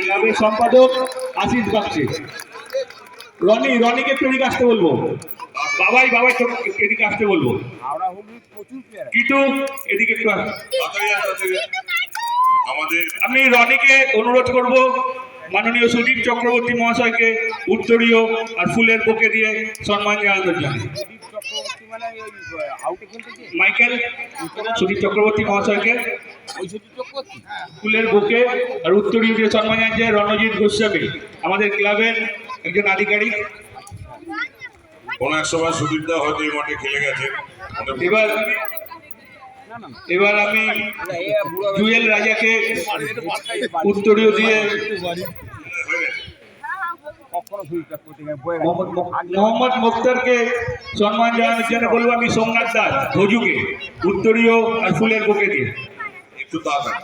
ক্লাবের সম্পাদক আশিস বাগচি। রনিকে একটু এদিকে আসতে বলবো, বাবাই এদিকে আসতে বলবো, কিন্তু এদিকে একটু আমি রনিকে অনুরোধ করব মাননীয় সুদীপ চক্রবর্তী মহাশয়কে উত্তরীয় আর ফুলের বুকে দিয়ে সম্মান জানানোর জন্য। মাইকেল সুদীপ চক্রবর্তী মহাশয়কে ফুলের বুকে আর উত্তরীয় দিয়ে সম্মান জানাচ্ছে রণজিৎ গোস্বামী, আমাদের ক্লাবের একজন আধিকারিক। কোন এক সময় সুদীপদা হয়তো এই মাঠে খেলে গেছে। এবার আমি জুয়েল রাজাকে উত্তরীয় দিয়ে মোহাম্মদ মুক্তারকে সম্মান জানানোর জন্য বলবো আমি সোমনাথ দাস ভজুকে উত্তরীয় আর ফুলের বুকে দিয়ে। একটু তাড়াতাড়ি